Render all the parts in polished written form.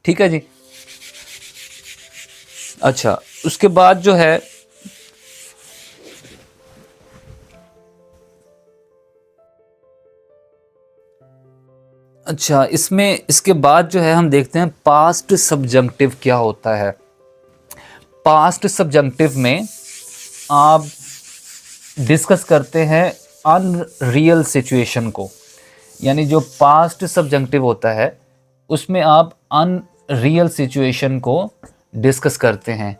ठीक है जी। अच्छा, उसके बाद जो है अच्छा, इसमें इसके बाद जो है हम देखते हैं पास्ट सब्जंक्टिव क्या होता है। पास्ट सब्जंक्टिव में आप डिस्कस करते हैं अनरियल सिचुएशन को, यानी जो पास्ट सब्जंक्टिव होता है उसमें आप अनरियल सिचुएशन को डिस्कस करते हैं,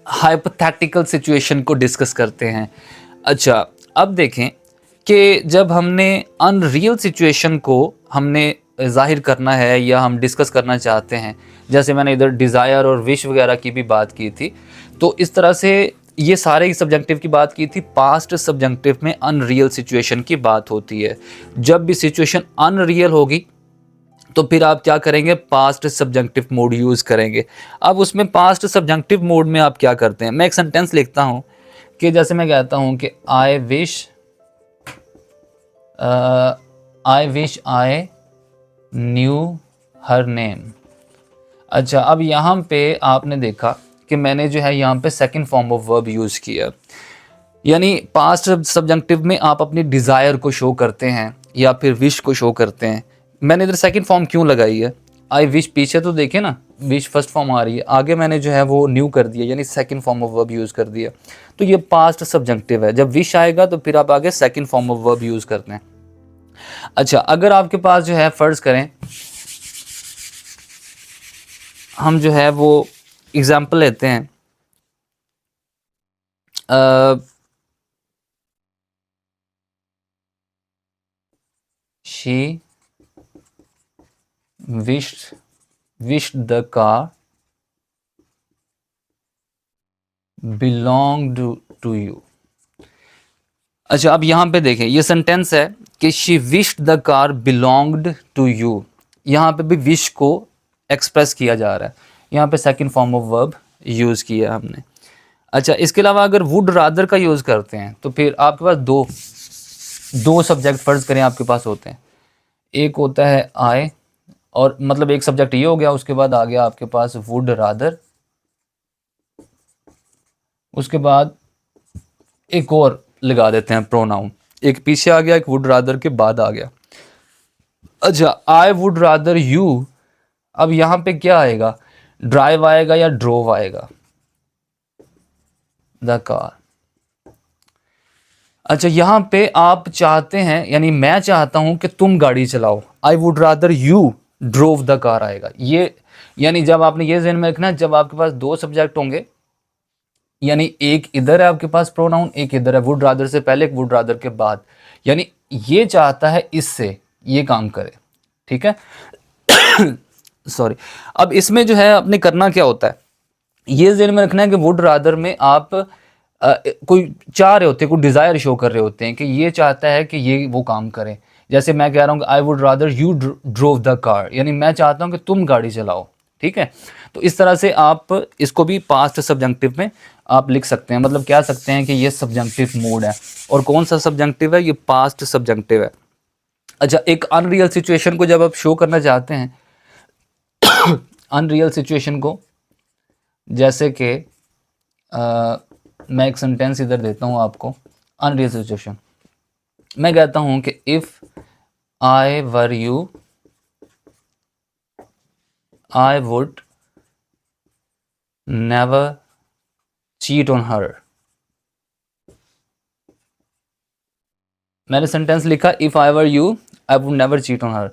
हाइपोथेटिकल सिचुएशन को डिस्कस करते हैं। अच्छा, अब देखें कि जब हमने अनरियल सिचुएशन को हमने ज़ाहिर करना है या हम डिस्कस करना चाहते हैं, जैसे मैंने इधर डिज़ायर और विश वगैरह की भी बात की थी, तो इस तरह से ये सारे सब्जंक्टिव की बात की थी। पास्ट सब्जंक्टिव में अनरियल सिचुएशन की बात होती है। जब भी सिचुएशन अनरियल होगी तो फिर आप क्या करेंगे, पास्ट सब्जंक्टिव मोड यूज़ करेंगे। अब उसमें पास्ट सब्जंक्टिव मोड में आप क्या करते हैं, मैं एक सेंटेंस लिखता हूँ कि जैसे मैं कहता हूँ कि I wish I knew her name. अच्छा, अब यहाँ पे आपने देखा कि मैंने जो है यहाँ पे second form of verb use किया, यानी पास्ट सब्जंक्टिव में आप अपनी डिज़ायर को शो करते हैं या फिर विश को शो करते हैं। मैंने इधर सेकंड फॉर्म क्यों लगाई है, आई विश, पीछे तो देखे ना विश फर्स्ट फॉर्म आ रही है, आगे मैंने जो है वो न्यू कर दिया, यानी second form of verb use कर दिया। तो ये पास्ट सब्जंक्टिव है। जब विश आएगा तो फिर आप आगे second form of verb use करते हैं। अच्छा, अगर आपके पास जो है फ़र्ज़ करें हम जो है वो एग्जाम्पल लेते हैं, she wished the car belonged to you। अच्छा, अब यहाँ पे देखें ये सेंटेंस है कि she wished the car belonged to you। यहाँ पे भी विश को एक्सप्रेस किया जा रहा है, यहाँ पे second form of verb use किया हमने। अच्छा, इसके अलावा अगर वुड रादर का यूज़ करते हैं तो फिर आपके पास दो सब्जेक्ट फ़र्ज़ करें आपके पास होते हैं। एक होता है आई, और मतलब एक सब्जेक्ट ये हो गया, उसके बाद आ गया आपके पास वुड रादर, उसके बाद एक और लगा देते हैं प्रोनाउन, एक पीछे आ गया, एक वुड रादर के बाद आ गया। अच्छा, आई वुड रादर यू, अब यहाँ पे क्या आएगा, ड्राइव आएगा या ड्रोव आएगा, द कार। अच्छा, यहाँ पे आप चाहते हैं, यानी मैं चाहता हूं कि तुम गाड़ी चलाओ, I would rather you drove the car आएगा। ये यानी जब आपने ये ज़हन में रखना, जब आपके पास दो सब्जेक्ट होंगे, यानी एक इधर है आपके पास प्रोनाउन, एक इधर है, वुड रादर से पहले एक वुड रादर के बाद, यानी ये चाहता है इससे ये काम करे, ठीक है। सॉरी। अब इसमें जो है आपने करना क्या होता है, ये ज़हन में रखना है कि वुड रादर में आप कोई चाह रहे होते हैं, कोई डिज़ायर शो कर रहे होते हैं कि ये चाहता है कि ये वो काम करे। जैसे मैं कह रहा हूँ कि I would rather you drove the car, यानी मैं चाहता हूँ कि तुम गाड़ी चलाओ, ठीक है। तो इस तरह से आप इसको भी पास्ट सब्जंक्टिव में आप लिख सकते हैं, मतलब कह सकते हैं कि ये सब्जंक्टिव मोड है। और कौन सा सब्जंक्टिव है, ये पास्ट सब्जंक्टिव है। अच्छा, एक अनरियल सिचुएशन को जब आप शो करना चाहते हैं, अनरियल सिचुएशन को, जैसे कि मैं एक सेंटेंस इधर देता हूँ आपको, अनरियल सिचुएशन मैं कहता हूँ कि if I were you I would never cheat on her. मैंने सेंटेंस लिखा if I were you I would never cheat on her.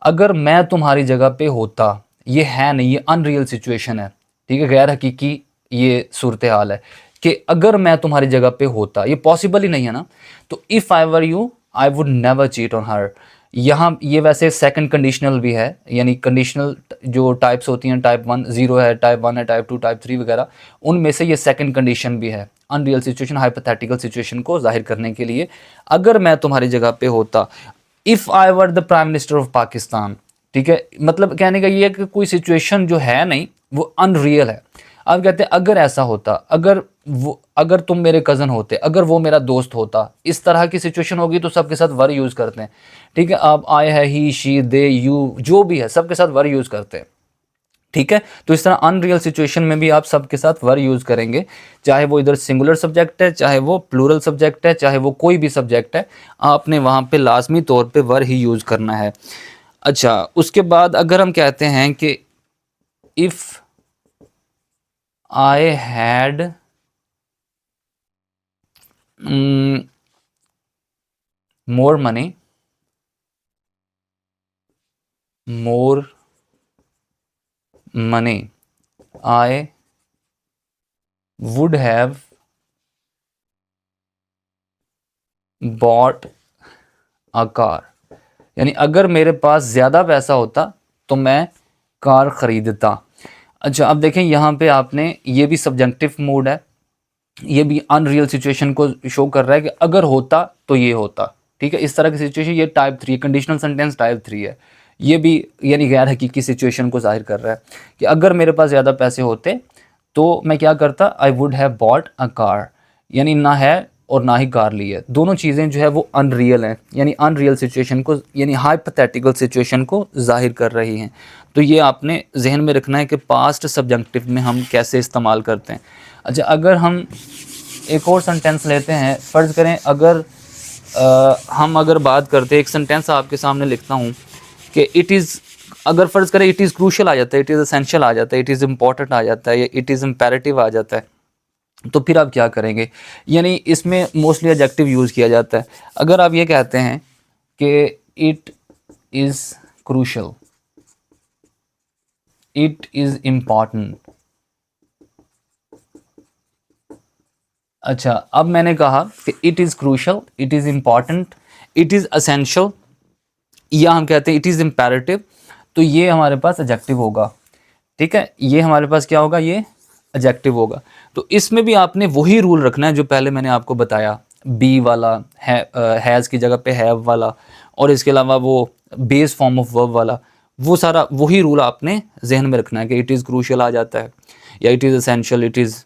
अगर मैं तुम्हारी जगह पे होता, ये है नहीं, ये अनरियल सिचुएशन है, ठीक है, गैर हकीकी ये सूरत हाल है कि अगर मैं तुम्हारी जगह पे होता, ये पॉसिबल ही नहीं है ना। तो if I were you I would never cheat on her, यहाँ ये वैसे सेकंड कंडीशनल भी है, यानी कंडीशनल जो टाइप्स होती हैं, टाइप 1 0 है, टाइप 1 है, टाइप 2 टाइप 3 वगैरह, उनमें से ये सेकंड कंडीशन भी है, अनरियल सिचुएशन, हाइपोथेटिकल सिचुएशन को जाहिर करने के लिए। अगर मैं तुम्हारी जगह पे होता, if I were the prime minister of Pakistan, ठीक है, मतलब कहने का ये है कि कोई सिचुएशन जो है नहीं वो अनरियल है। अब कहते हैं अगर ऐसा होता, अगर तुम मेरे कज़न होते, अगर वो मेरा दोस्त होता, इस तरह की सिचुएशन होगी तो सबके साथ वर यूज़ करते हैं, ठीक है। आप आए है, ही शी दे यू जो भी है सबके साथ वर यूज़ करते हैं। ठीक है। तो इस तरह अनरियल सिचुएशन में भी आप सबके साथ वर यूज़ करेंगे, चाहे वो इधर सिंगुलर सब्जेक्ट है, चाहे वो प्लूरल सब्जेक्ट है, चाहे वो कोई भी सब्जेक्ट है, आपने वहाँ पे लाजमी तौर पे वर ही यूज़ करना है। अच्छा, उसके बाद अगर हम कहते हैं कि if I had more money, I would have bought a car. यानी अगर मेरे पास ज़्यादा पैसा होता तो मैं कार ख़रीदता। अच्छा, अब देखें यहाँ पे आपने ये भी सब्जेक्टिव मूड है, ये भी अनरियल सिचुएशन को शो कर रहा है कि अगर होता तो ये होता। ठीक है, इस तरह की सिचुएशन, ये टाइप 3 कंडीशनल सेंटेंस टाइप 3 है। ये भी यानी गैर हकीकी सिचुएशन को जाहिर कर रहा है कि अगर मेरे पास ज़्यादा पैसे होते तो मैं क्या करता, I would have bought a car, यानी ना है और ना ही कार ली है। दोनों चीज़ें जो है वो अनरियल हैं, यानी अनरियल सिचुएशन को, यानी हाइपोथेटिकल सिचुएशन को जाहिर कर रही हैं। तो ये आपने जहन में रखना है कि पास्ट सब्जेक्टिव में हम कैसे इस्तेमाल करते हैं। अच्छा, अगर हम एक और सेंटेंस लेते हैं, फ़र्ज़ करें अगर हम अगर बात करते हैं, एक सेंटेंस आपके सामने लिखता हूँ कि इट इज़, अगर फ़र्ज़ करें इट इज़ क्रूशल आ जाता है, इट इज़ एसेंशियल आ जाता है, इट इज़ इम्पॉर्टेंट आ जाता है, या इट इज़ इम्पेरेटिव आ जाता है, तो फिर आप क्या करेंगे? यानी इसमें मोस्टली एडजेक्टिव यूज़ किया जाता है। अगर आप ये कहते हैं कि it is crucial, it is important. अच्छा, अब मैंने कहा कि it is crucial, it is important, it is essential, या हम कहते हैं इट इज़ इम्पेरेटिव, तो ये हमारे पास एडजेक्टिव होगा। ठीक है, ये हमारे पास क्या होगा, ये एडजेक्टिव होगा। तो इसमें भी आपने वही रूल रखना है जो पहले मैंने आपको बताया, बी वाला है, हैज़ की जगह पे हैव वाला, और इसके अलावा वो बेस फॉर्म ऑफ वर्ब वाला, वो सारा वही रूल आपने जहन में रखना है कि इट इज़ क्रूशियल आ जाता है, या it is essential, it is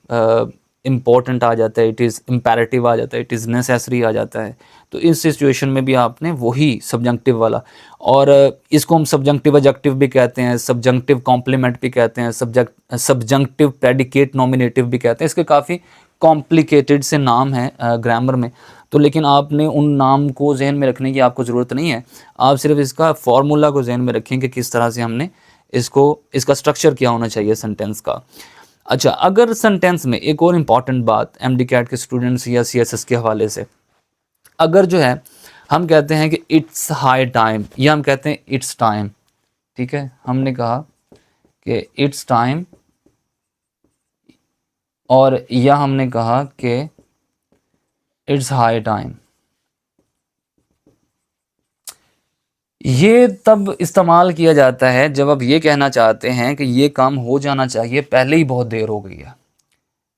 important आ जाता है, इट इज़ इम्पेरेटिव आ जाता है, इट इज़ नेसेसरी आ जाता है। तो इस सिचुएशन में भी आपने वही सब्जेक्टिव वाला, और इसको हम सब्जेक्टिव एडजेक्टिव भी कहते हैं, सब्जेक्टिव कॉम्प्लीमेंट भी कहते हैं, सब्जेक्टिव प्रेडिकेट नॉमिनेटिव भी कहते हैं। इसके काफ़ी कॉम्प्लिकेटेड से नाम हैं ग्रामर में, तो लेकिन आपने उन नाम को जहन में रखने की आपको ज़रूरत नहीं है। आप सिर्फ इसका फार्मूला को जहन में रखें कि किस तरह से हमने इसका स्ट्रक्चर क्या होना चाहिए सेंटेंस का। अच्छा, अगर सेंटेंस में एक और इम्पॉर्टेंट बात एमडी कैट के स्टूडेंट्स या सीएसएस के हवाले से, अगर जो है हम कहते हैं कि इट्स हाई टाइम, या हम कहते हैं इट्स टाइम, ठीक है, हमने कहा कि इट्स टाइम, और या हमने कहा कि इट्स हाई टाइम, ये तब इस्तेमाल किया जाता है जब आप ये कहना चाहते हैं कि ये काम हो जाना चाहिए, पहले ही बहुत देर हो गई है,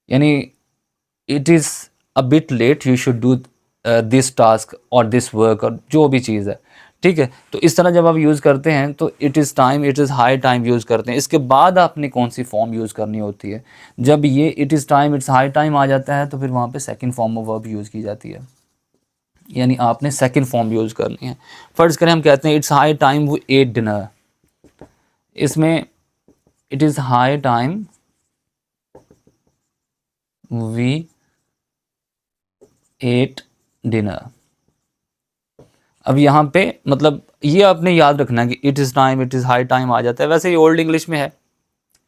यानी it is a bit late, you should do this task और दिस वर्क, और जो भी चीज़ है। ठीक है, तो इस तरह जब आप यूज़ करते हैं तो it is time, it is high time use करते हैं। इसके बाद आपने कौन सी फॉर्म यूज़ करनी होती है? जब ये it is time, it's high time आ जाता है तो फिर वहाँ पे second form of verb use की जाती है, यानी आपने सेकंड फॉर्म यूज़ करनी है। फ़र्ज़ करें हम कहते हैं it's high time we ate dinner, इसमें it is high time we ate dinner. अब यहाँ पे मतलब ये आपने याद रखना है कि it is time, it is high time आ जाता है। वैसे ये ओल्ड इंग्लिश में है,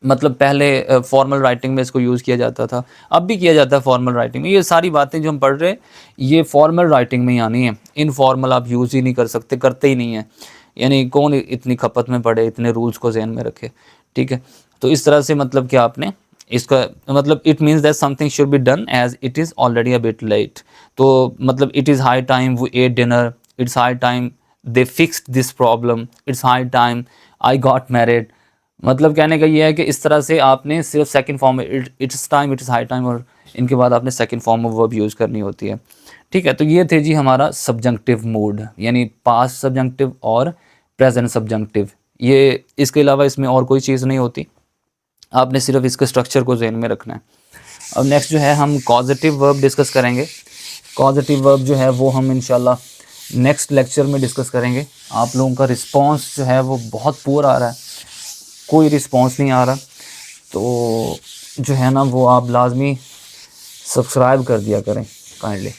मतलब पहले फॉर्मल राइटिंग में इसको यूज़ किया जाता था, अब भी किया जाता है फॉर्मल राइटिंग में। ये सारी बातें जो हम पढ़ रहे हैं ये फॉर्मल राइटिंग में ही आनी है, इनफॉर्मल आप यूज़ ही नहीं कर सकते, करते ही नहीं है। यानी कौन इतनी खपत में पड़े, इतने रूल्स को जहन में रखे। ठीक है, तो इस तरह से मतलब कि आपने इसका मतलब it means that something should be done as it is already a bit late. तो मतलब it is high time we ate dinner, it's high time they fixed this problem, it's high time I got married. मतलब कहने का ये है कि इस तरह से आपने सिर्फ सेकंड फॉर्म में it's time, it's high time, और इनके बाद आपने second form of verb use करनी होती है। ठीक है, तो ये थे जी हमारा सब्जंक्टिव मूड, यानी पास्ट सब्जंक्टिव और प्रेजेंट सब्जंक्टिव। ये इसके अलावा इसमें और कोई चीज़ नहीं होती, आपने सिर्फ इसके स्ट्रक्चर को जहन में रखना है। अब नेक्स्ट जो है हम कॉजेटिव वर्ब डिस्कस करेंगे। कॉजेटिव वर्ब जो है वो हम इंशाल्लाह नेक्स्ट लेक्चर में डिस्कस करेंगे। आप लोगों का रिस्पांस जो है वो बहुत पुअर आ रहा है, कोई रिस्पांस नहीं आ रहा, तो जो है ना वो आप लाजमी सब्सक्राइब कर दिया करें काइंडली।